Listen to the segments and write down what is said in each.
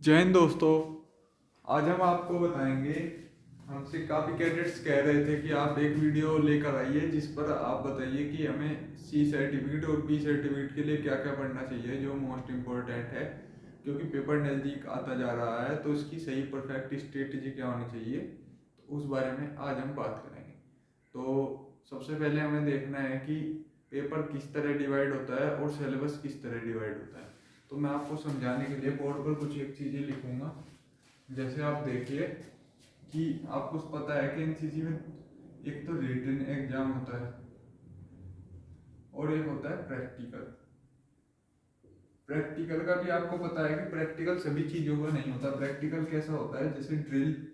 जय हिंद दोस्तों। आज हम आपको बताएंगे, हमसे काफ़ी कैडेट्स कह रहे थे कि आप एक वीडियो लेकर आइए जिस पर आप बताइए कि हमें सी सर्टिफिकेट और बी सर्टिफिकेट के लिए क्या क्या पढ़ना चाहिए, जो मोस्ट इम्पोर्टेंट है। क्योंकि पेपर नज़दीक आता जा रहा है तो उसकी सही परफेक्ट स्ट्रेटजी क्या होनी चाहिए, तो उस बारे में आज हम बात करेंगे। तो सबसे पहले हमें देखना है कि पेपर किस तरह डिवाइड होता है और सिलेबस किस तरह डिवाइड होता है। तो मैं आपको समझाने के लिए बोर्ड पर कुछ एक चीज़ें लिखूंगा। जैसे आप देखिए कि आपको पता है कि एनसीसी में एक तो रिटन एग्जाम होता है और एक होता है प्रैक्टिकल। प्रैक्टिकल का भी आपको पता है कि प्रैक्टिकल सभी चीज़ों का नहीं होता। प्रैक्टिकल कैसा होता है, जैसे drill,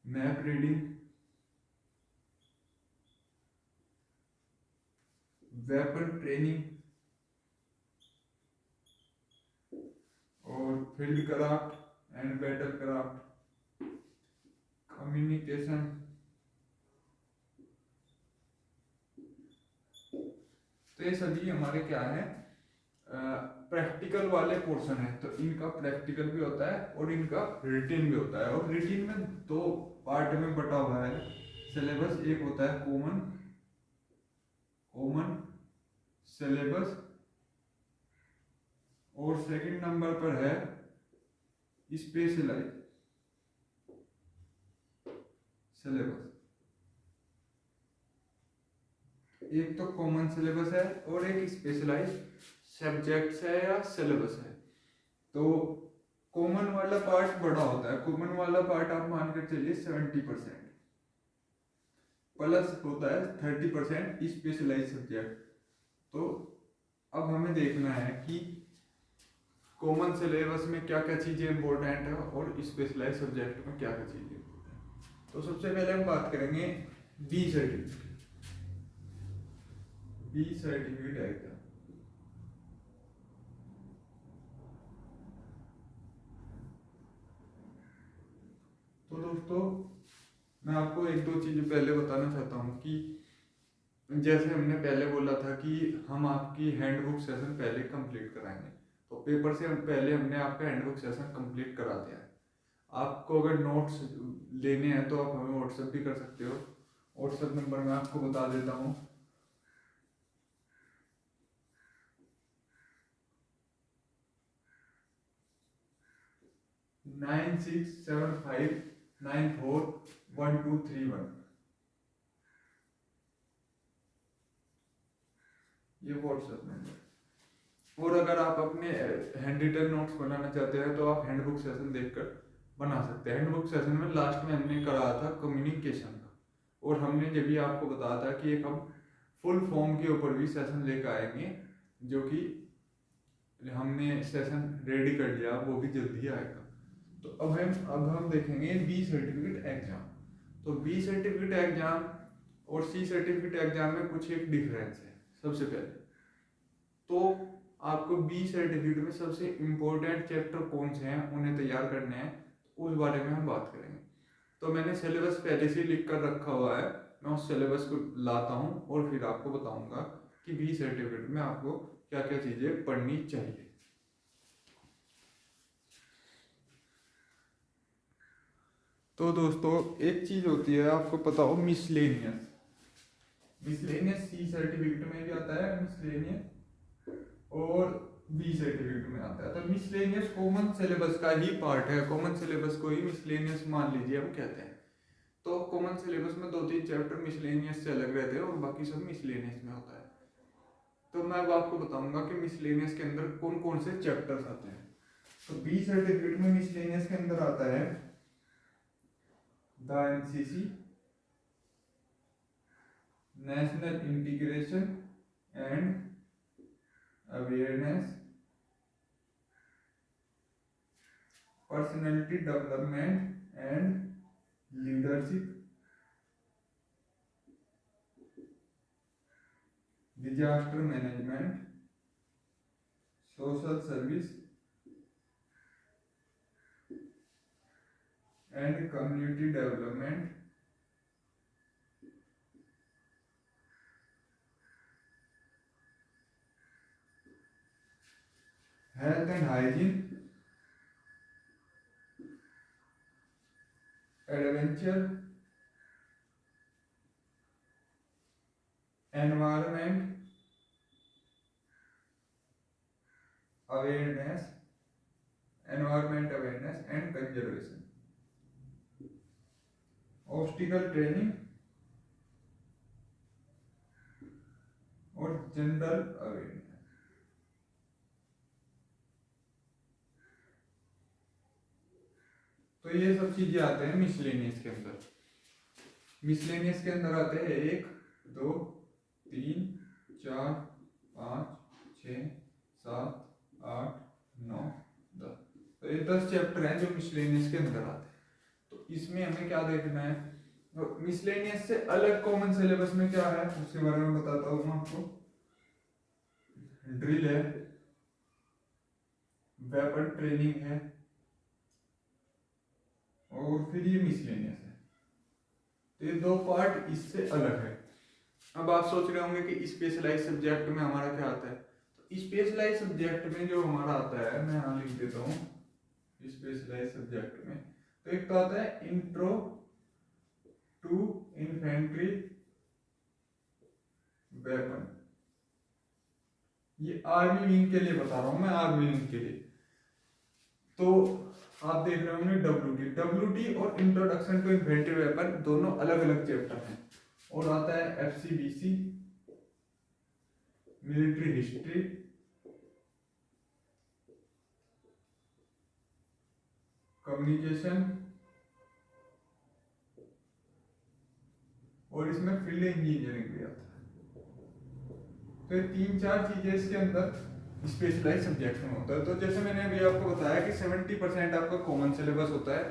map reading, weapon training और field craft and battle craft, communication. तो ये सभी हमारे क्या है, प्रैक्टिकल वाले पोर्शन है। तो इनका प्रैक्टिकल भी होता है और इनका रिटिन भी होता है। और रिटिन में दो पार्ट में बटा हुआ है सिलेबस। एक होता है कॉमन कॉमन सिलेबस और सेकंड नंबर पर है स्पेशलाइज सिलेबस। एक तो कॉमन सिलेबस है और एक स्पेशलाइज सब्जेक्ट्स है या सिलेबस है। तो कॉमन वाला पार्ट बड़ा होता है। कॉमन वाला पार्ट आप मान कर चलिए 70%, प्लस होता है 30% स्पेशलाइज सब्जेक्ट। तो अब हमें देखना है कि कॉमन सिलेबस में क्या क्या चीज़ें इंपॉर्टेंट है और स्पेशलाइज सब्जेक्ट में क्या क्या चीज़ें इंपॉर्टेंट है। तो सबसे पहले हम बात करेंगे बी सर्टिफिकेट। बी सर्टिफिकेट है क्या? तो दोस्तों, मैं आपको एक दो चीज़ें पहले बताना चाहता हूँ कि जैसे हमने पहले बोला था कि हम आपकी हैंडबुक सेशन पहले कंप्लीट कराएंगे। तो पेपर से पहले हमने आपका हैंडबुक सेशन कंप्लीट करा दिया है। आपको अगर नोट्स लेने हैं तो आप हमें व्हाट्सएप भी कर सकते हो। व्हाट्सएप नंबर मैं आपको बता देता हूँ। 9675941231। ये व्हाट्सएप नंबर। और अगर आप अपने हैंड रिटन नोट्स बनाना चाहते हैं तो आप हैंडबुक सेशन देखकर बना सकते हैं। हैंडबुक सेशन में लास्ट में हमने कराया था कम्युनिकेशन का, और हमने जब भी आपको बताया था कि एक हम फुल फॉर्म के ऊपर भी सेशन लेकर आएंगे, जो कि हमने सेशन रेडी कर लिया, वो भी जल्दी आएगा। तो अब हम देखेंगे बी सर्टिफिकेट एग्जाम। तो बी सर्टिफिकेट एग्जाम और सी सर्टिफिकेट एग्जाम में कुछ एक डिफरेंस है। सबसे पहले तो आपको बी सर्टिफिकेट में सबसे इम्पोर्टेंट चैप्टर कौन से हैं उन्हें तैयार करने हैं, तो उस बारे में हम बात करेंगे। तो मैंने सिलेबस पहले से लिख कर रखा हुआ है। मैं उस सिलेबस को लाता हूँ और फिर आपको बताऊंगा कि बी सर्टिफिकेट में आपको क्या क्या चीज़ें पढ़नी चाहिए। तो दोस्तों, एक चीज़ होती है, आपको पता हो, मिसलेनियस। मिसलेनियस सी सर्टिफिकेट में भी आता है मिसलेनियस, और बी सर्टिफिकेट में आता है। तो मिसलेनियस कॉमन सिलेबस का ही पार्ट है। कॉमन सिलेबस को ही मिसलेनियस मान लीजिए हम कहते हैं। तो कॉमन सिलेबस में दो तीन चैप्टर मिसलेनियस से अलग रहते हैं और बाकी सब मिसलेनियस में होता है। तो मैं अब आपको बताऊंगा कि मिसलेनियस के अंदर कौन कौन से चैप्टर्स आते हैं। तो बी सर्टिफिकेट में मिसलेनियस के अंदर आता है the NCC, national integration and awareness, personality development and leadership, disaster management, social service and community development, health and hygiene, adventure, environment awareness, environment awareness and conservation, obstacle training और general awareness. तो ये सब चीजें आते हैं miscellaneous के अंदर। Miscellaneous के अंदर आते हैं 1 2 3 4 5 6 7 8 9 10। तो ये 10 चैप्टर हैं जो मिसलेनियस के अंदर आते हैं। तो इसमें हमें क्या देखना है, मिसलेनियस से अलग कॉमन सिलेबस में क्या है उसके बारे में बताता हूँ मैं आपको। ड्रिल है, वेपन ट्रेनिंग है, और फिर ये मिसलेनियस है। तो ये दो पार्ट इससे अलग है। अब आप सोच रहे होंगे कि स्पेशलाइज सब्जेक्ट में हमारा क्या आता है। तो स्पेशलाइज सब्जेक्ट में जो हमारा आता है, मैं यहाँ लिख देता हूँ स्पेशलाइज सब्जेक्ट में। तो एक तो आता है इंट्रो टू इन्फेंट्री वेपन, ये आर्मी विंग के लिए बता रहा हूं मैं, आर्मी विंग के लिए। तो आप देख रहे होंगे डब्ल्यूटी और इंट्रोडक्शन टू इन्फेंट्री वेपन दोनों अलग अलग चैप्टर हैं। और आता है एफसीबीसी, मिलिट्री हिस्ट्री, कम्युनिकेशन, और इसमें फील्ड इंजीनियरिंग भी आता है। तो ये 3-4 चीजें इसके अंदर स्पेशलाइज सब्जेक्ट में होता है। तो जैसे मैंने अभी आपको बताया कि 70% आपका कॉमन सिलेबस होता है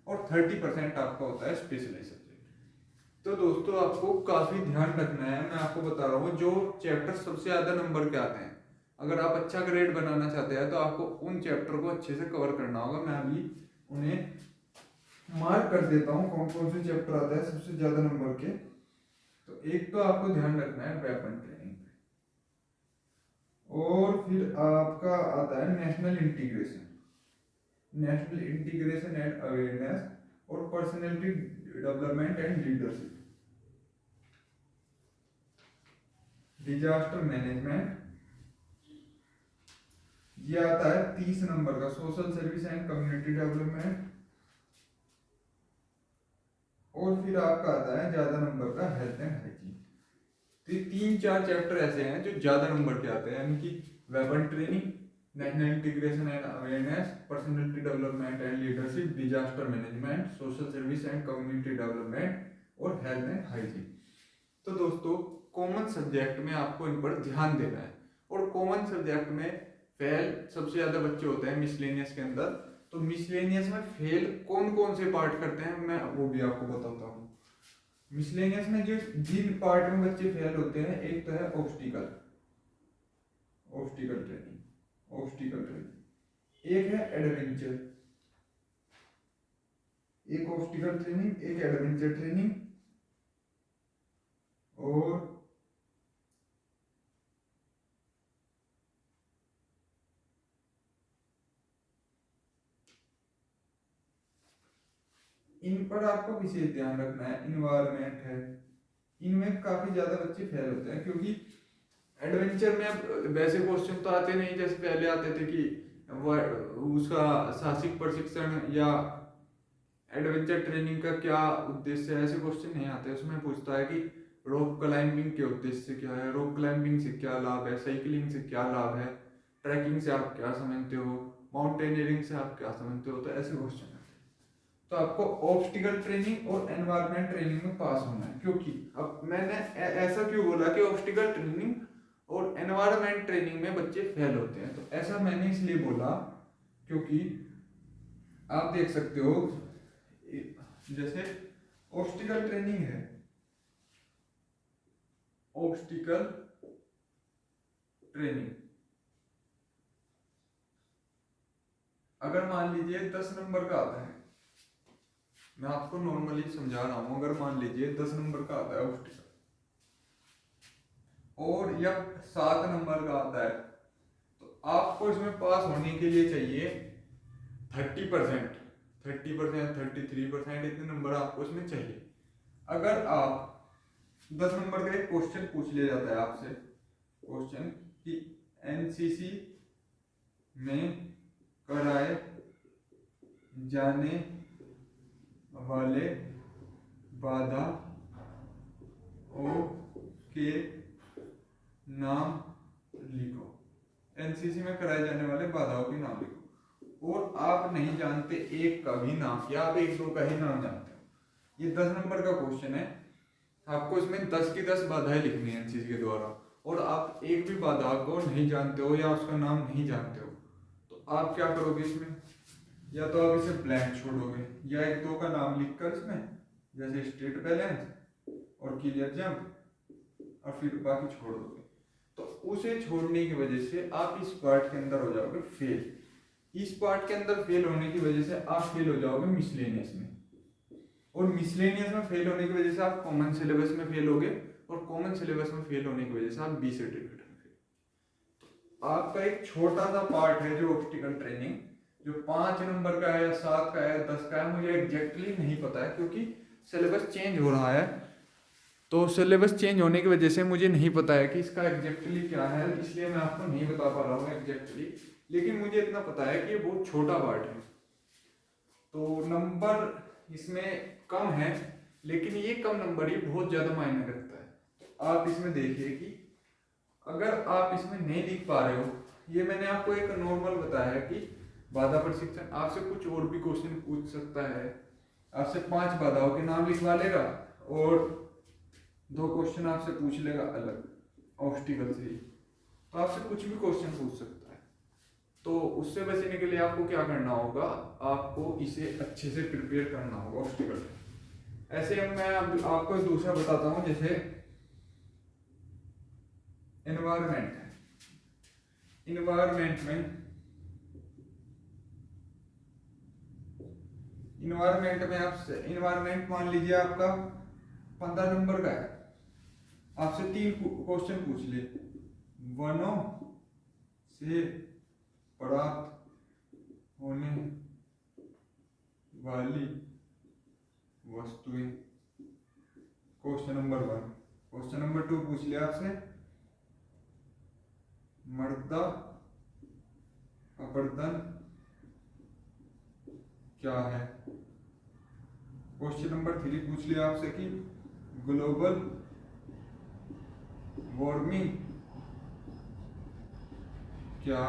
और 30% आपका होता है स्पेशलाइज सब्जेक्ट। तो दोस्तों आपको काफी ध्यान रखना है, मैं आपको बता रहा हूँ जो चैप्टर सबसे ज्यादा नंबर के आते हैं, अगर आप अच्छा ग्रेड बनाना चाहते हैं तो आपको उन चैप्टर को अच्छे से कवर करना होगा। मैं अभी उन्हें मार्क कर देता हूँ कौन कौन से चैप्टर आते हैं सबसे ज्यादा नंबर के। तो एक तो आपको ध्यान रखना है वेपन ट्रेनिंग, और फिर आपका आता है national integration, national integration and awareness, और personality development and leadership, disaster management, ये आता है 30 नंबर का, social service and community development, और फिर आपका आता है ज्यादा नंबर का हेल्थ एंड हाइजीन। तो ये 3-4 चैप्टर ऐसे हैं जो ज्यादा नंबर के आते हैं, यानी कि weapon training, national integration and awareness, personality development and leadership, disaster management, social service and community development, और हेल्थ एंड हाइजीन। तो दोस्तों कॉमन सब्जेक्ट में आपको इन पर ध्यान देना है। और कॉमन सब्जेक्ट में फेल सबसे ज्यादा बच्चे होते हैं मिसलेनियस के अंदर। तो मिसलेनियस में फेल कौन कौन से पार्ट करते हैं मैं वो भी आपको बताता हूँ। मिसलेनियस में जो जिन पार्ट में बच्चे फेल होते हैं, एक तो है obstacle, obstacle training, obstacle training, एक है एडवेंचर, एक ऑब्स्टिकल ट्रेनिंग, एक एडवेंचर ट्रेनिंग, और इन पर आपको विशेष ध्यान रखना है। इन्वायरमेंट है, इनमें काफी ज्यादा बच्चे फेल होते हैं, क्योंकि एडवेंचर में अब वैसे क्वेश्चन तो आते नहीं जैसे पहले आते थे कि उसका साहसिक प्रशिक्षण या एडवेंचर ट्रेनिंग का क्या उद्देश्य है, ऐसे क्वेश्चन नहीं आते। उसमें पूछता है कि रॉक क्लाइंबिंग के उद्देश्य से क्या है, रॉक क्लाइंबिंग से क्या लाभ है, साइकिलिंग से क्या लाभ है, ट्रैकिंग से आप क्या समझते हो, माउंटेनियरिंग से आप क्या समझते हो। तो ऐसे क्वेश्चन है। तो आपको ऑब्स्टिकल ट्रेनिंग और एनवायरमेंट ट्रेनिंग में पास होना है। क्योंकि अब मैंने ऐसा क्यों बोला कि ऑब्स्टिकल ट्रेनिंग और एनवायरमेंट ट्रेनिंग में बच्चे फेल होते हैं, तो ऐसा मैंने इसलिए बोला क्योंकि आप देख सकते हो जैसे ऑब्स्टिकल ट्रेनिंग है, ऑब्स्टिकल ट्रेनिंग अगर मान लीजिए 10 नंबर का आता है, मैं आपको नॉर्मली समझा रहा हूं, अगर मान लीजिए 10 नंबर का आता है ऑब्स्टिकल, और या 7 नंबर का आता है, तो आपको इसमें पास होने के लिए चाहिए 30%, 30%, 33%, इतने नंबर आपको इसमें चाहिए। अगर आप 10 नंबर का एक क्वेश्चन पूछ लिया जाता है आपसे, क्वेश्चन कि एनसीसी में कराए जाने वाले बाधाओं के नाम लिखो, एनसीसी में कराए जाने वाले बाधाओं के नाम लिखो, और आप नहीं जानते एक का भी नाम, या आप एक दो का ही नाम जानते हो। ये 10 नंबर का क्वेश्चन है, आपको इसमें 10 की 10 बाधाएं लिखनी है एनसीसी के द्वारा, और आप एक भी बाधा को नहीं जानते हो या उसका नाम नहीं जानते हो, तो आप क्या करोगे इसमें, या तो आप इसे ब्लैंक छोड़ोगे, या एक दो का नाम लिखकर इसमें, जैसे स्टेट बैलेंस और क्लियर जंप, और फिर बाकी छोड़ दोगे। तो उसे छोड़ने की वजह से आप इस पार्ट के अंदर हो जाओगे फेल। इस पार्ट के अंदर फेल होने की वजह से आप फेल हो जाओगे मिसलेनियस में, और मिसलेनियस में फेल होने की वजह से आप कॉमन सिलेबस में फेल होगे, और कॉमन सिलेबस में फेल होने की वजह से आप बी सर्टिफिकेट में फेल। तो आपका एक छोटा सा पार्ट है जो ऑब्स्टिकल ट्रेनिंग, जो 5 नंबर का है या 7 का है 10 का है, मुझे एग्जैक्टली नहीं पता है, क्योंकि सिलेबस चेंज हो रहा है। तो सिलेबस चेंज होने की वजह से मुझे नहीं पता है कि इसका एग्जैक्टली क्या है, इसलिए मैं आपको नहीं बता पा रहा हूँ एग्जैक्टली, लेकिन मुझे इतना पता है कि ये बहुत छोटा पार्ट है। तो नंबर इसमें कम है, लेकिन ये कम नंबर ही बहुत ज़्यादा मायने रखता है। तो आप इसमें देखिए कि अगर आप इसमें नहीं लिख पा रहे हो, ये मैंने आपको एक नॉर्मल बताया है कि बाधा प्रशिक्षण आपसे कुछ और भी क्वेश्चन पूछ सकता है, आपसे 5 बाधाओं के नाम लिखवा लेगा और 2 क्वेश्चन आपसे पूछ लेगा अलग ऑब्स्टिकल से ही, तो आपसे कुछ भी क्वेश्चन पूछ सकता है। तो उससे बचने के लिए आपको क्या करना होगा, आपको इसे अच्छे से प्रिपेयर करना होगा ऑब्स्टिकल। ऐसे मैं अब आपको दूसरा बताता हूँ, जैसे एनवायरनमेंट है, इन्वायरमेंट में आपसे इन्वायरमेंट मान लीजिए आपका 15 नंबर का है, आपसे 3 क्वेश्चन पूछ ले, वनों से प्राप्त होने वाली वस्तुएं, क्वेश्चन नंबर 1। क्वेश्चन नंबर 2 पूछ लिया आपसे मृदा अपरदन क्या है। क्वेश्चन नंबर 3 पूछ लिया आपसे कि ग्लोबल वार्मिंग क्या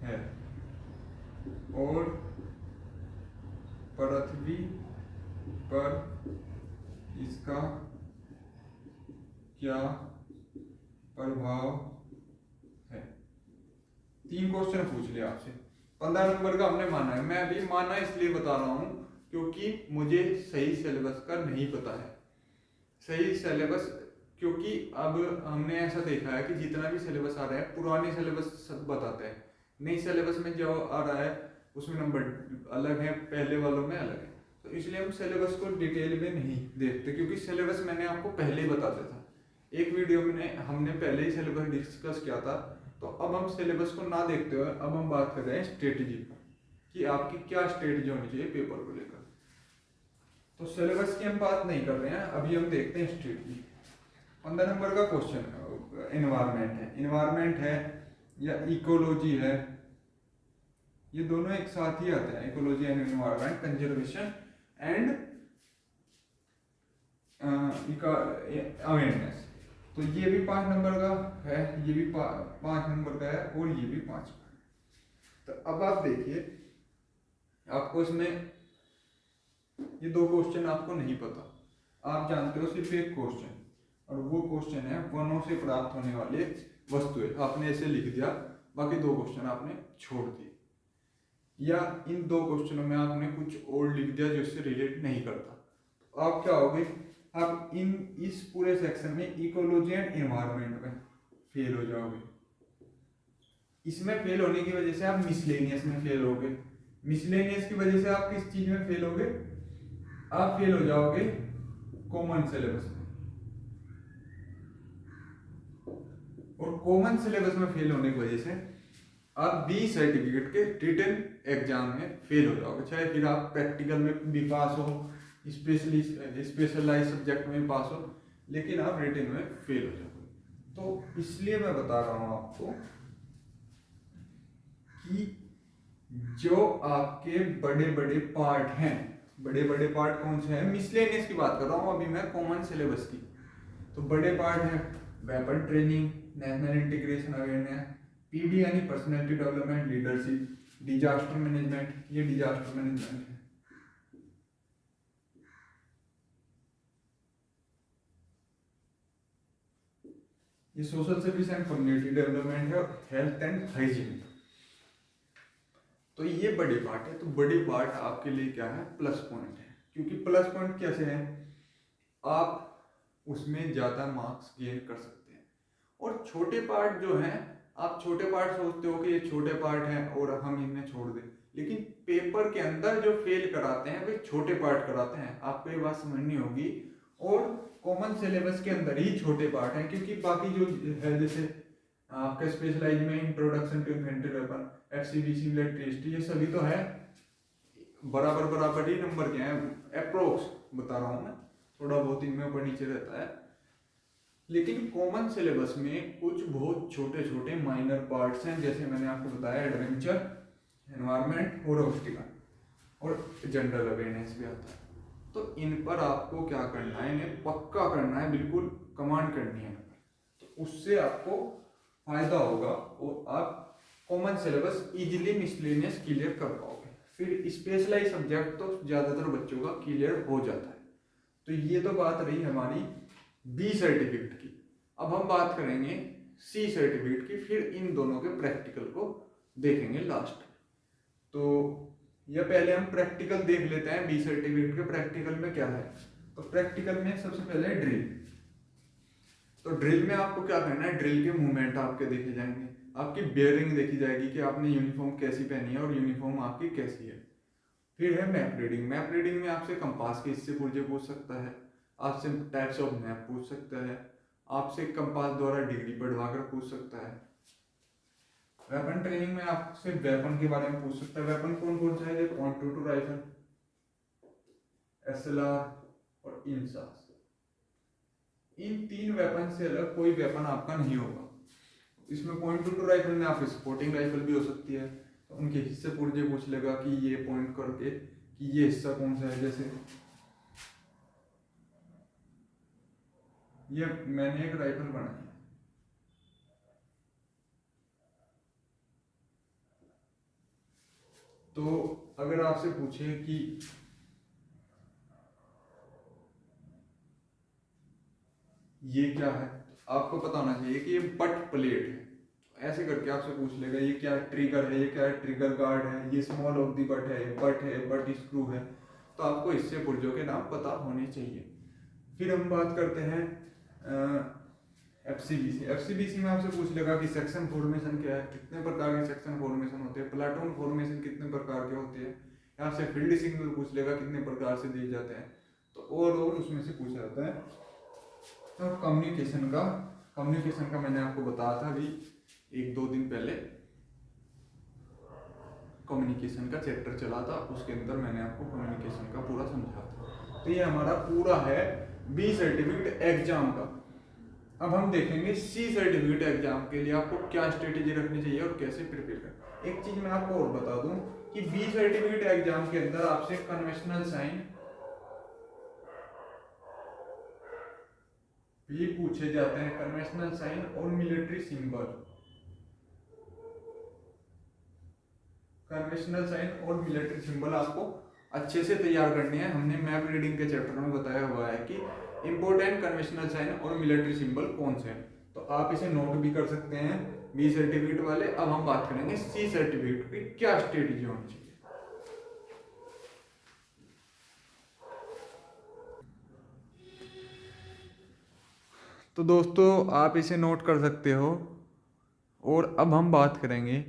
है, और पृथ्वी पर इसका क्या प्रभाव है। 3 क्वेश्चन पूछ लिया आपसे, 15 नंबर का हमने माना है। मैं अभी माना इसलिए बता रहा हूँ क्योंकि मुझे सही सिलेबस का नहीं पता है, सही सिलेबस, क्योंकि अब हमने ऐसा देखा है कि जितना भी सिलेबस आ रहा है पुराने सिलेबस सब बताते हैं, नई सिलेबस में जो आ रहा है उसमें नंबर अलग है, पहले वालों में अलग है। तो इसलिए हम सिलेबस को डिटेल में नहीं देखते, क्योंकि सिलेबस मैंने आपको पहले ही बता दिया था, एक वीडियो में हमने पहले ही सिलेबस डिस्कस किया था। तो अब हम सिलेबस को ना देखते हुए अब हम बात कर रहे हैं स्ट्रेटेजी पर, कि आपकी क्या स्ट्रेटेजी होनी चाहिए पेपर को लेकर। तो सिलेबस की हम बात नहीं कर रहे हैं, अभी हम देखते हैं स्ट्रेटेजी। 15 नंबर का क्वेश्चन इन्वायरमेंट है या इकोलॉजी है, ये दोनों एक साथ ही आते हैं, ecology and environment, conservation and awareness. तो ये भी 5 नंबर का है, ये भी 5 नंबर का है, और ये भी 5 का है। तो अब आप देखिए, आपको इसमें ये 2 क्वेश्चन आपको नहीं पता, आप जानते हो सिर्फ एक क्वेश्चन, और वो क्वेश्चन है वनों से प्राप्त होने वाले वस्तुएं, आपने ऐसे लिख दिया, बाकी 2 क्वेश्चन आपने छोड़ दिए, या इन 2 क्वेश्चनों में आपने कुछ और लिख दिया जो इससे रिलेट नहीं करता। तो आप क्या होगे, आप इस पूरे सेक्शन में इकोलॉजी एंड एनवायरनमेंट में फेल हो जाओगे। इसमें फेल होने की वजह से आप मिसलेनियस में फेल होगे, मिसलेनियस की वजह से आप किस चीज में फेल होगे, आप फेल हो जाओगे कॉमन सिलेबस में, और कॉमन सिलेबस में फेल होने की वजह से आप बी सर्टिफिकेट के रिटन एग्जाम में फेल हो जाओगे, चाहे फिर आप प्रैक्टिकल में भी पास हो, स्पेशलाइज सब्जेक्ट में पास हो, लेकिन आप रिटन में फेल हो जाओगे। तो इसलिए मैं बता रहा हूँ आपको कि जो आपके बड़े बड़े पार्ट हैं, बड़े बड़े पार्ट कौन से हैं, मिसलेनियस की बात कर रहा हूँ अभी मैं, कॉमन सिलेबस की। तो बड़े पार्ट हैं weapon training, national integration awareness, PD यानी personality development, leadership, disaster management, ये डिजास्टर मैनेजमेंट है। ये social service and community development है, और हेल्थ एंड हाइजीन। तो ये बड़े पार्ट है। तो बड़े पार्ट आपके लिए क्या है, प्लस पॉइंट है। क्योंकि प्लस पॉइंट कैसे है, आप उसमें ज़्यादा मार्क्स गेन कर सकते हैं। और छोटे पार्ट जो हैं, आप छोटे पार्ट सोचते हो कि ये छोटे पार्ट हैं और हम इन्हें छोड़ दें, लेकिन पेपर के अंदर जो फेल कराते हैं वे छोटे पार्ट कराते हैं, आपको ये बात समझनी होगी। और कॉमन सिलेबस के अंदर ही छोटे पार्ट हैं, क्योंकि बाकी जो है जैसे आपका स्पेशलाइज में introduction to infantry weapon, FCBC, military history, ये सभी तो है बराबर बराबर ही नंबर के हैं, अप्रोक्स बता रहा हूँ मैं, थोड़ा बहुत इनमें ऊपर नीचे रहता है। लेकिन कॉमन सिलेबस में कुछ बहुत छोटे छोटे माइनर पार्ट्स हैं, जैसे मैंने आपको बताया एडवेंचर, एनवायरनमेंट और ऑब्स्टिकल और जनरल अवेयरनेस भी आता है। तो इन पर आपको क्या करना है, इन्हें पक्का करना है, बिल्कुल कमांड करनी है, तो उससे आपको फायदा होगा और आप common syllabus easily miscellaneous clear कर पाओगे। फिर स्पेशलाइज सब्जेक्ट तो ज़्यादातर बच्चों का क्लियर हो जाता है। तो ये तो बात रही हमारी बी सर्टिफिकेट की। अब हम बात करेंगे सी सर्टिफिकेट की, फिर इन दोनों के प्रैक्टिकल को देखेंगे लास्ट। तो या पहले हम प्रैक्टिकल देख लेते हैं बी सर्टिफिकेट के प्रैक्टिकल में क्या है। तो प्रैक्टिकल में सबसे पहले ड्रिल। तो ड्रिल में आपको क्या करना है, ड्रिल के मूवमेंट आपके देखे जाएंगे, आपकी बेयरिंग देखी जाएगी कि आपने यूनिफॉर्म कैसी पहनी है और यूनिफॉर्म आपकी कैसी है। फिर है मैप रीडिंग। मैप रीडिंग में आपसे कंपास के हिस्से पुर्जे पूछ सकता है, आपसे टाइप्स ऑफ मैप पूछ सकता है, आपसे कंपास द्वारा डिग्री बढ़वाकर पूछ सकता है। वेपन ट्रेनिंग में आपसे वेपन के बारे में पूछ सकता है, वेपन कौन कौन सा है, .22 राइफल, SLR और इंसास। इन 3 वेपन से अलग कोई वेपन आपका नहीं होगा। इसमें .22 राइफल में आपकी सपोर्टिंग राइफल भी हो सकती है, तो उनके हिस्से पुर्जे पूछ लेगा कि ये पॉइंट करके कि ये हिस्सा कौन सा है। जैसे ये मैंने एक राइफल बनाई है, तो अगर आपसे पूछे कि ये क्या है, आपको पता होना चाहिए कि ये बट प्लेट है। ऐसे करके आपसे पूछ लेगा ये क्या ट्रिगर है, ये क्या ट्रिगर गार्ड है, ये स्मॉल ऑफ दी बट है, बट स्क्रू है। तो आपको इससे पुर्जों के नाम पता होने चाहिए। फिर हम बात करते हैं एफसीबीसी। एफसीबीसी में आपसे पूछ लेगा कि सेक्शन फॉर्मेशन क्या है, कितने प्रकार के सेक्शन फॉर्मेशन होते हैं, प्लाटून फॉर्मेशन कितने प्रकार के होते हैं। यहाँ से फील्ड सिग्नल पूछ लेगा कितने प्रकार से दिए जाते हैं। तो ओवरऑल उसमें से पूछा जाता है। तो कम्युनिकेशन का मैंने आपको बताया था अभी 1-2 दिन पहले, कम्युनिकेशन का चैप्टर चला था, उसके अंदर मैंने आपको कम्युनिकेशन का पूरा समझाया था। तो ये हमारा पूरा है बी सर्टिफिकेट एग्जाम का। अब हम देखेंगे सी सर्टिफिकेट एग्जाम के लिए आपको क्या स्ट्रेटेजी रखनी चाहिए और कैसे प्रिपेयर करना। एक चीज मैं आपको और बता दूं कि बी सर्टिफिकेट एग्जाम के अंदर आपसे कन्वेंशनल साइन भी पूछे जाते हैं, कन्वेंशनल साइन और मिलिट्री सिंबल। कन्वेंशनल साइन और मिलिट्री सिंबल आपको अच्छे से तैयार करनी है। हमने मैप रीडिंग के चैप्टर में बताया हुआ है कि इंपॉर्टेंट कन्वेंशनल साइन और मिलिट्री सिंबल कौन से हैं, तो आप इसे नोट भी कर सकते हैं बी सर्टिफिकेट वाले। अब हम बात करेंगे सी सर्टिफिकेट की क्या स्ट्रेटेजी होनी चाहिए। तो दोस्तों आप इसे नोट कर सकते हो। और अब हम बात करेंगे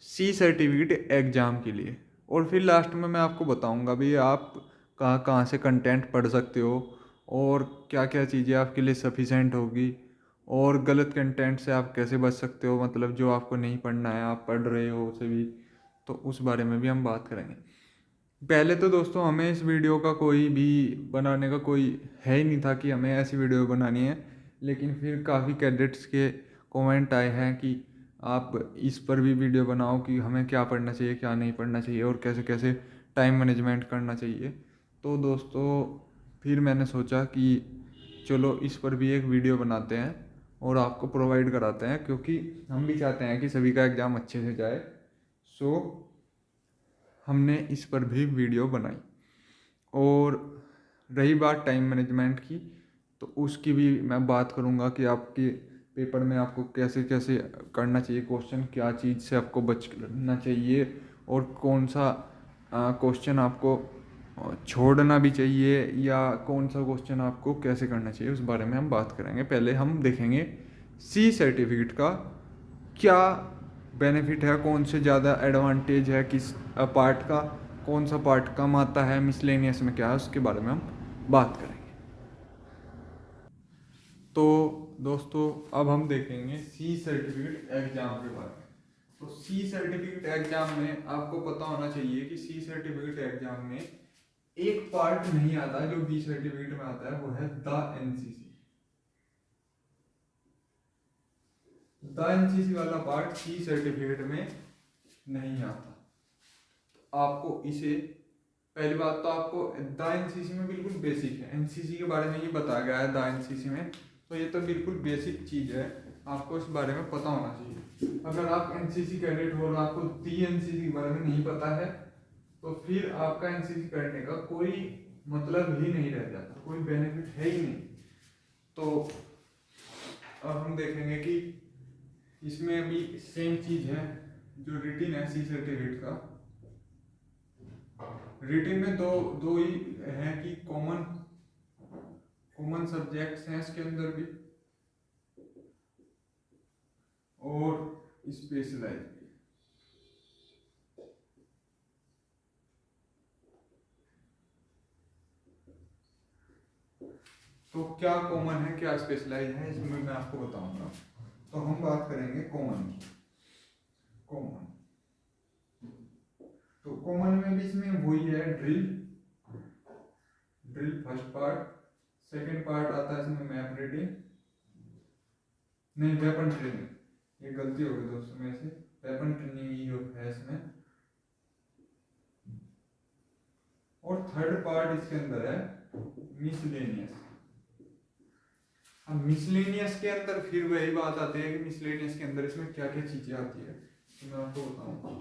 सी सर्टिफिकेट एग्ज़ाम के लिए, और फिर लास्ट में मैं आपको बताऊंगा भी आप कहाँ कहाँ से कंटेंट पढ़ सकते हो और क्या क्या चीज़ें आपके लिए सफिशेंट होगी और गलत कंटेंट से आप कैसे बच सकते हो, मतलब जो आपको नहीं पढ़ना है आप पढ़ रहे हो उसे भी, तो उस बारे में भी हम बात करेंगे। पहले तो दोस्तों हमें इस वीडियो का कोई भी बनाने का कोई है ही नहीं था कि हमें ऐसी वीडियो बनानी है, लेकिन फिर काफ़ी कैडेट्स के कमेंट आए हैं कि आप इस पर भी वीडियो बनाओ कि हमें क्या पढ़ना चाहिए क्या नहीं पढ़ना चाहिए और कैसे कैसे टाइम मैनेजमेंट करना चाहिए। तो दोस्तों फिर मैंने सोचा कि चलो इस पर भी एक वीडियो बनाते हैं और आपको प्रोवाइड कराते हैं, क्योंकि हम भी चाहते हैं कि सभी का एग्ज़ाम अच्छे से जाए। सो हमने इस पर भी वीडियो बनाई। और रही बात टाइम मैनेजमेंट की, तो उसकी भी मैं बात करूँगा कि आपके पेपर में आपको कैसे कैसे करना चाहिए क्वेश्चन, क्या चीज़ से आपको बचना चाहिए और कौन सा क्वेश्चन आपको छोड़ना भी चाहिए या कौन सा क्वेश्चन आपको कैसे करना चाहिए, उस बारे में हम बात करेंगे। पहले हम देखेंगे सी सर्टिफिकेट का क्या बेनिफिट है, कौन से ज़्यादा एडवांटेज है, किस पार्ट का, कौन सा पार्ट कम आता है, मिसलेनियस में क्या है, उसके बारे में हम बात करेंगे। तो दोस्तों अब हम देखेंगे सी सर्टिफिकेट एग्जाम के बारे में। तो सी सर्टिफिकेट एग्जाम में आपको पता होना चाहिए कि सी सर्टिफिकेट एग्जाम में एक पार्ट नहीं आता जो बी सर्टिफिकेट में आता है, वो है द एनसीसी। द एनसीसी वाला पार्ट सी सर्टिफिकेट में नहीं आता। तो आपको इसे, पहली बात तो आपको द एनसीसी में बिल्कुल बेसिक है, एनसीसी के बारे में ये बताया गया है द एनसीसी में, तो ये तो बिल्कुल बेसिक चीज़ है, आपको इस बारे में पता होना चाहिए। अगर आप एनसीसी कैडेट हो और आपको दी एनसीसी के बारे में नहीं पता है तो फिर आपका एनसीसी करने का कोई मतलब ही नहीं रह जाता, कोई बेनिफिट है ही नहीं। तो अब हम देखेंगे कि इसमें अभी सेम चीज़ है जो रिटिन है सी सर्टिफिकेट का। रिटिन में दो दो ही है कि कॉमन सब्जेक्ट्स हैं इसके अंदर भी और स्पेशलाइज भी। तो क्या कॉमन है क्या स्पेशलाइज है इसमें मैं आपको बताऊंगा। तो हम बात करेंगे कॉमन की। कॉमन, तो कॉमन में भी इसमें वही है drill. Drill first part, second part आता है इसमें मैप रीडिंग, नहीं वेपन ट्रेनिंग, ये गलती हो गई दोस्तों में से, वेपन ट्रेनिंग ही जो है इसमें। और थर्ड पार्ट इसके अंदर है मिसलेनियस। अब मिसलेनियस के अंदर फिर वही बात आती है कि मिसलेनियस के अंदर इसमें क्या क्या चीजें आती है, तो मैं आपको बताऊं।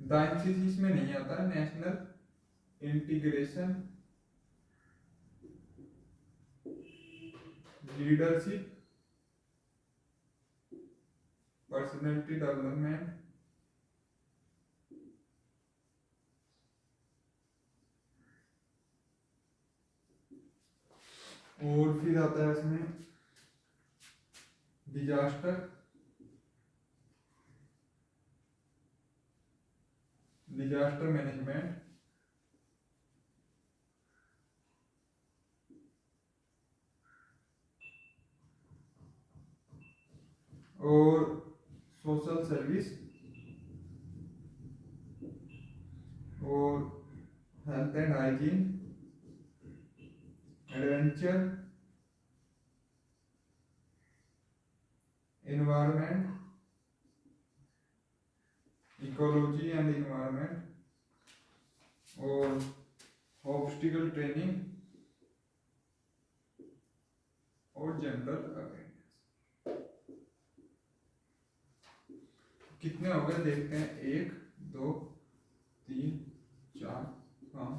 डायंसिस इसमें नहीं आता, national integration, leadership, personality development, और फिर आता है इसमें डिजास्टर, डिजास्टर मैनेजमेंट, और सोशल सर्विस, और health and hygiene, adventure, environment, ecology and environment, और ऑब्स्टिकल ट्रेनिंग और जनरल अवेयरनेस। कितने हो गए देखते हैं, 1 2 3 4 5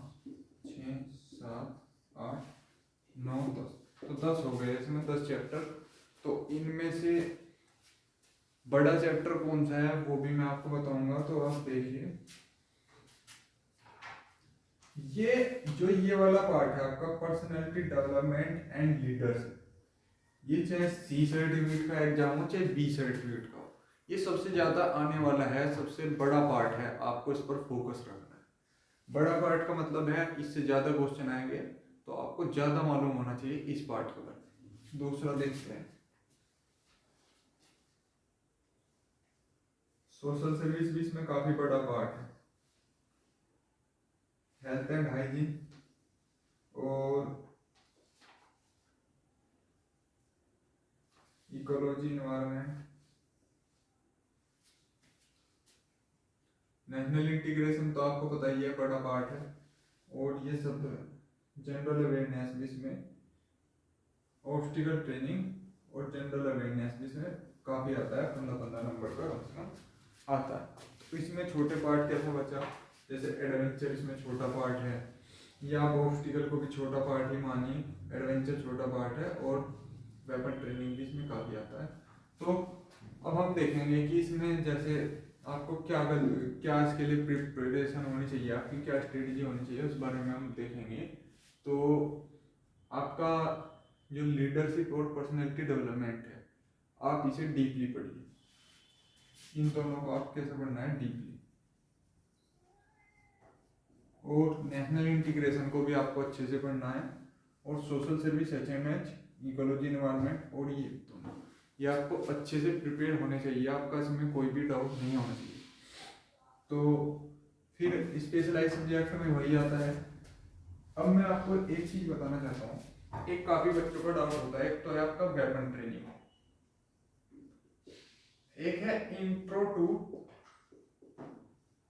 6 7 8 9 10, तो 10 हो गए इसमें, 10 चैप्टर। तो इनमें से बड़ा चैप्टर कौन सा है वो भी मैं आपको बताऊंगा, तो आप देखिए। ये वाला पार्ट है आपका पर्सनालिटी डेवलपमेंट एंड लीडरशिप, ये चाहे सी सर्टिफिकेट का एग्जाम हो चाहे बी सर्टिफिकेट का हो, ये सबसे ज्यादा आने वाला है, सबसे बड़ा पार्ट है, आपको इस पर फोकस रखना है। बड़ा पार्ट का मतलब है इससे ज़्यादा क्वेश्चन आएंगे, तो आपको ज़्यादा मालूम होना चाहिए इस पार्ट के बारे में। दूसरा देखते हैं, सोशल सर्विस भी इसमें काफ़ी बड़ा पार्ट है। हेल्थ एंड हाइजीन और इकोलॉजी इन्वायरमेंट, नेशनल इंटीग्रेशन तो आपको पता ही है बड़ा पार्ट है, और ये सब जनरल अवेयरनेस भी इसमें, ऑब्स्टिकल ट्रेनिंग और जनरल अवेयरनेस भी इसमें काफ़ी आता है, 15-15 नंबर का कम से कम आता है। तो इसमें छोटे पार्ट कैसा बचा, जैसे एडवेंचर इसमें छोटा पार्ट है, या आप ऑब्स्टिकल को भी छोटा पार्ट ही मानिए, एडवेंचर छोटा पार्ट है, और वेपन ट्रेनिंग भी इसमें काफ़ी आता है। तो अब हम देखेंगे कि इसमें जैसे आपको क्या इसके लिए प्रिपरेशन होनी चाहिए, आपकी क्या स्ट्रेटजी होनी चाहिए, उस बारे में हम देखेंगे। तो आपका जो लीडरशिप और पर्सनैलिटी डेवलपमेंट है, आप इसे डीपली पढ़िए। इन दोनों को आप कैसे पढ़ना है, डीपली। और नेशनल इंटीग्रेशन को भी आपको अच्छे से पढ़ना है, और social service, HMH, ecology environment, और ये दोनों, ये आपको अच्छे से प्रिपेयर होने चाहिए, आपका इसमें कोई भी डाउट नहीं होना चाहिए। तो फिर स्पेशलाइज सब्जेक्ट में वही आता है। अब मैं आपको एक चीज बताना चाहता हूँ, एक काफी बच्चों का डाउट होता है, एक तो है आपका वेपन ट्रेनिंग, एक है इंट्रो टू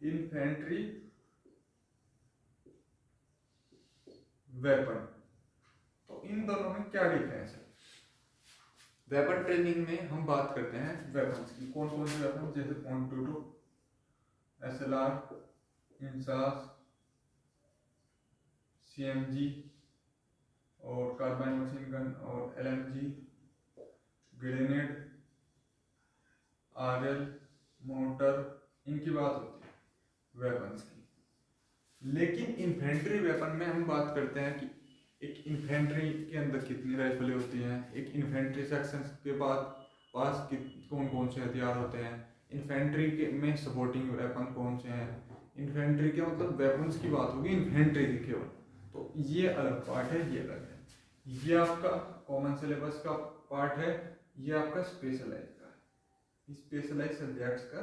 इन्फेंट्री वेपन। तो इन दोनों में क्या डिफरेंस है? वेपन ट्रेनिंग में हम बात करते हैं वेपन्स की, कौन कौन से वेपन, जैसे .22, SLR, इंसास, CMG और कार्बाइन मशीन गन और LMG, ग्रेनेड, RL, मोटर, इनकी बात होती है वेपन्स की। लेकिन इन्फेंट्री वेपन में हम बात करते हैं कि एक इन्फेंट्री के अंदर कितनी राइफलें होती हैं, एक इन्फेंट्री सेक्शन के पास कौन कौन से हथियार होते हैं, इन्फेंट्री के में सपोर्टिंग वेपन कौन से हैं, इन्फेंट्री के मतलब वेपन्स की बात होगी इन्फेंट्री की केवल। तो ये अलग पार्ट है, ये अलग है। ये आपका कॉमन सिलेबस का पार्ट है, ये आपका स्पेशलाइज का है, स्पेशलाइज सब्जेक्ट्स का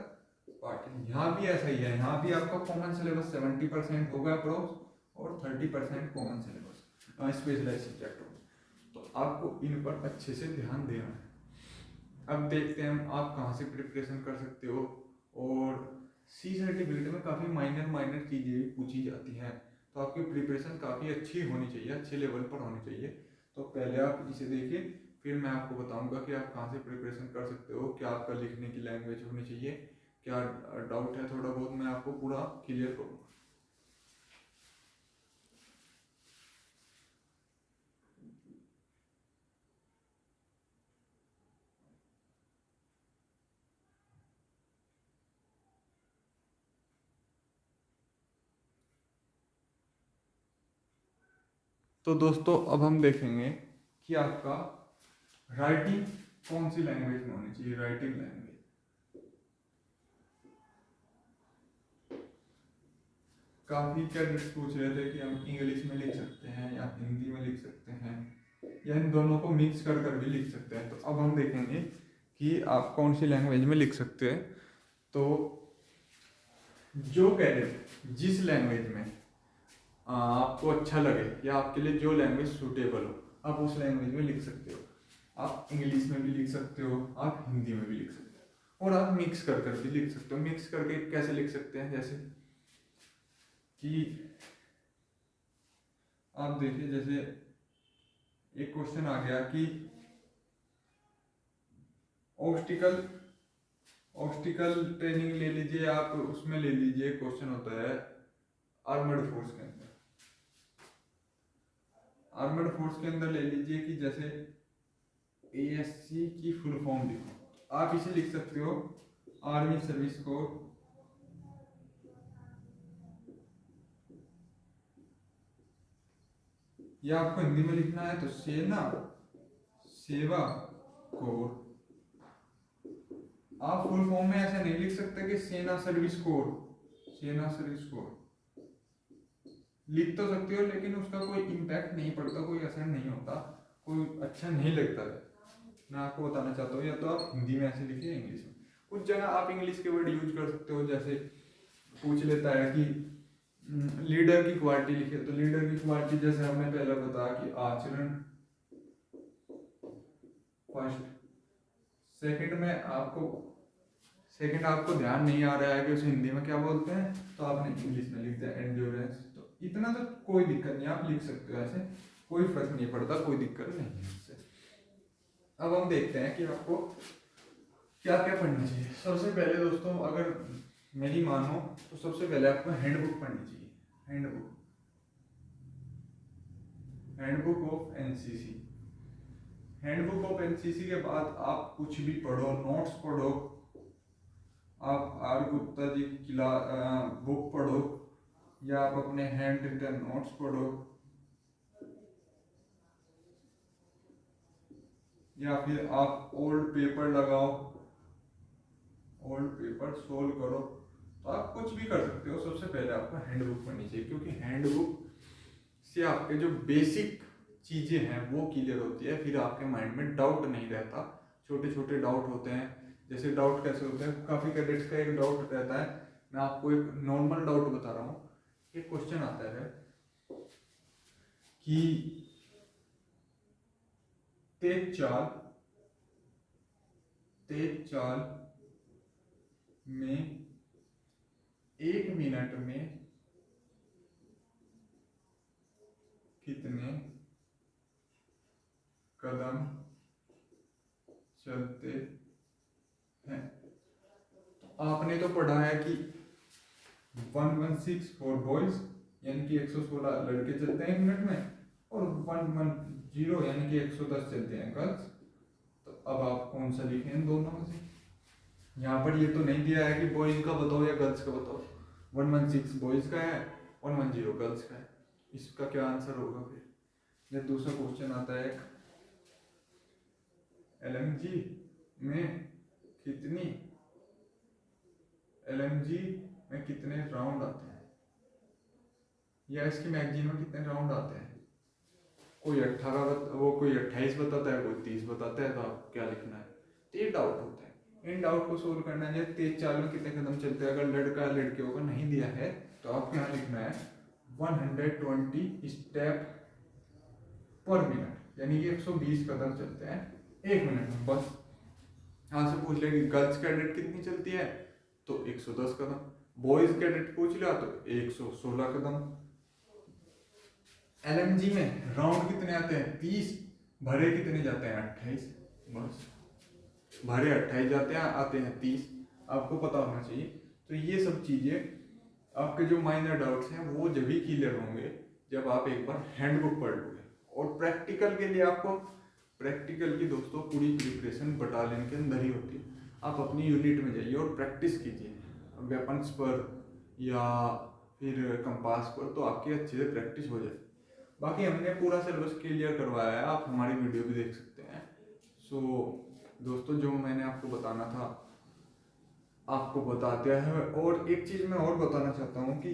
पार्ट है। यहाँ भी ऐसा ही है, यहाँ भी आपका कॉमन सिलेबस 70% होगा अप्रोक्स, और 30% कॉमन सिलेबस स्पेशलाइज सब्जेक्ट होगा। तो आपको इन पर अच्छे से ध्यान देना है। अब देखते हैं हम आप कहाँ से प्रिपरेशन कर सकते हो। और C सर्टिफिकेट में काफ़ी माइनर चीज़ें भी पूछी जाती हैं, तो आपकी प्रिपरेशन काफ़ी अच्छी होनी चाहिए, अच्छे लेवल पर होनी चाहिए। तो पहले आप इसे देखिए, फिर मैं आपको बताऊंगा कि आप कहाँ से प्रिपरेशन कर सकते हो, क्या आपका लिखने की लैंग्वेज होनी चाहिए, क्या डाउट है थोड़ा बहुत, मैं आपको पूरा क्लियर करूँगा। तो दोस्तों अब हम देखेंगे कि आपका राइटिंग कौन सी लैंग्वेज में होनी चाहिए, राइटिंग लैंग्वेज। काफ़ी कैडेट्स पूछ रहे थे कि हम इंग्लिश में लिख सकते हैं या हिंदी में लिख सकते हैं, या इन दोनों को मिक्स कर कर भी लिख सकते हैं। तो अब हम देखेंगे कि आप कौन सी लैंग्वेज में लिख सकते हैं। तो जो कैडेट जिस लैंग्वेज में आपको अच्छा लगे, या आपके लिए जो लैंग्वेज सूटेबल हो, आप उस लैंग्वेज में लिख सकते हो। आप इंग्लिश में भी लिख सकते हो, आप हिंदी में भी लिख सकते हो, और आप मिक्स कर कर भी लिख सकते हो। मिक्स करके कैसे लिख सकते हैं, जैसे कि आप देखिए, जैसे एक क्वेश्चन आ गया कि ऑब्स्टिकल ट्रेनिंग ले लीजिए, आप उसमें ले लीजिए, क्वेश्चन होता है आर्मर्ड फोर्स के अंदर। आर्मर्ड फोर्स के अंदर ले लीजिए कि जैसे ASC की फुल फॉर्म लिखो, आप इसे लिख सकते हो आर्मी सर्विस कोर, या आपको हिंदी में लिखना है तो सेना सेवा कोर। आप फुल फॉर्म में ऐसा नहीं लिख सकते कि सेना सर्विस कोर, सेना सर्विस कोर। लिख तो सकते हो लेकिन उसका कोई इम्पैक्ट नहीं पड़ता, कोई असर नहीं होता, कोई अच्छा नहीं लगता है। मैं आपको बताना चाहता हूँ, या तो आप हिंदी में ऐसे लिखिए, इंग्लिश में। कुछ जगह आप इंग्लिश के वर्ड यूज कर सकते हो, जैसे पूछ लेता है कि लीडर की क्वालिटी लिखे, तो लीडर की क्वालिटी जैसे हमने पहले बताया कि आचरण फर्स्ट। सेकंड आपको ध्यान नहीं आ रहा है कि उसे हिंदी में क्या बोलते हैं, तो आपने इंग्लिश में लिख दिया एंड्योरेंस। तो इतना तो कोई दिक्कत नहीं, आप लिख सकते हो ऐसे, कोई फर्क नहीं पड़ता, कोई दिक्कत नहीं है इससे। अब हम देखते हैं कि आपको क्या क्या पढ़ना चाहिए। सबसे पहले दोस्तों, अगर मेरी मानो तो सबसे पहले आपको हैंडबुक पढ़नी चाहिए। Handbook of NCC. Handbook of NCC के बाद आप कुछ भी पढ़ो, नोट्स पढ़ो, आप आर गुप्ता जी की बुक पढ़ो, या आप अपने हैंड रिटन नोट्स पढ़ो, या फिर आप ओल्ड पेपर लगाओ, ओल्ड पेपर सोल्व करो, तो आप कुछ भी कर सकते हो। सबसे पहले आपको हैंडबुक पढ़नी चाहिए, क्योंकि हैंडबुक से आपके जो बेसिक चीज़ें हैं वो क्लियर होती है, फिर आपके माइंड में डाउट नहीं रहता। छोटे छोटे डाउट होते हैं, जैसे डाउट कैसे होते हैं, काफ़ी कैडेट्स का एक डाउट रहता है। मैं आपको एक नॉर्मल डाउट बता रहा हूँ। एक क्वेश्चन आता है कि तेज चाल में 1 मिनट में कितने कदम चलते हैं। आपने तो पढ़ा है कि 1164 बॉयज यानी कि 116 लड़के चलते हैं 1 मिनट में, और 110 यानी कि 110 चलते हैं गर्ल्स। तो अब आप कौन सा लिखें इन दोनों में से। यहाँ पर ये तो नहीं दिया है कि बॉयज का बताओ या गर्ल्स का बताओ। 116 बॉयज का है, 110 गर्ल्स का है। इसका क्या आंसर होगा फिर। या दूसरा क्वेश्चन आता है, LMG में कितने राउंड आते हैं, या इसकी मैगजीन में कितने राउंड आते हैं। कोई 28 बताता है, कोई 30 बताता है, तो आप क्या लिखना है। तो ये डाउट होते हैं, इन डाउट को सोल्व करना है। तेज चाल में कितने कदम चलते हैं, अगर लड़का लड़कियों को नहीं दिया है तो आपको यहाँ लिखना है 120 स्टेप पर मिनट, यानी कि 120 कदम चलते हैं 1 मिनट में। बस यहाँ से पूछ ले कि गर्ल्स कैडेट कितनी चलती है, तो 110 कदम। बॉयज कैडेट पूछ लिया तो 116 कदम। LMG में राउंड कितने आते हैं 30, भरे कितने जाते हैं 28। बस भरे 28 जाते हैं, आते हैं 30, आपको पता होना चाहिए। तो ये सब चीजें आपके जो माइनर डाउट्स हैं वो जब भी क्लियर होंगे जब आप एक बार हैंडबुक पढ़ लोगे। और प्रैक्टिकल के लिए आपको, प्रैक्टिकल की दोस्तों पूरी प्रिपरेशन बटालियन के अंदर ही होती है। आप अपनी यूनिट में जाइए और प्रैक्टिस कीजिए वेपन्स पर या फिर कंपास पर, तो आपकी अच्छे से प्रैक्टिस हो जाए। बाकी हमने पूरा सिलेबस क्लियर करवाया है, आप हमारी वीडियो भी देख सकते हैं। सो दोस्तों, जो मैंने आपको बताना था आपको बता दिया है। और एक चीज़ मैं और बताना चाहता हूँ कि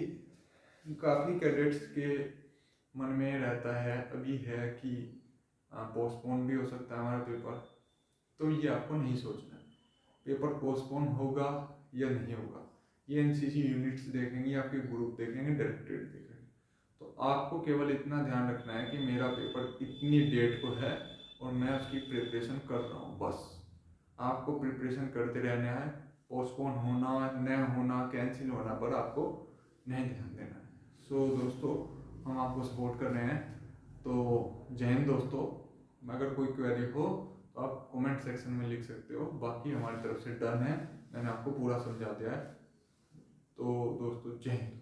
काफ़ी कैडेट्स के मन में रहता है अभी है कि पोस्टपोन भी हो सकता है हमारा पेपर। तो ये आपको नहीं सोचना है पेपर पोस्टपोन होगा या नहीं होगा। ये एनसीसी यूनिट्स देखेंगे, आपके ग्रुप देखेंगे, डायरेक्टरेट देखेंगे। तो आपको केवल इतना ध्यान रखना है कि मेरा पेपर इतनी डेट को है और मैं उसकी प्रिपरेशन कर रहा हूँ। बस आपको प्रिपरेशन करते रहना है। पोस्टपोन होना, न होना, कैंसिल होना पर आपको नहीं ध्यान देना है। सो दोस्तों, हम आपको सपोर्ट कर रहे हैं। तो जय हिंद दोस्तों। अगर कोई क्वेरी हो तो आप कमेंट सेक्शन में लिख सकते हो। बाकी हमारी तरफ से डन है, मैंने आपको पूरा समझा दिया है। तो दोस्तों, जय हिंद।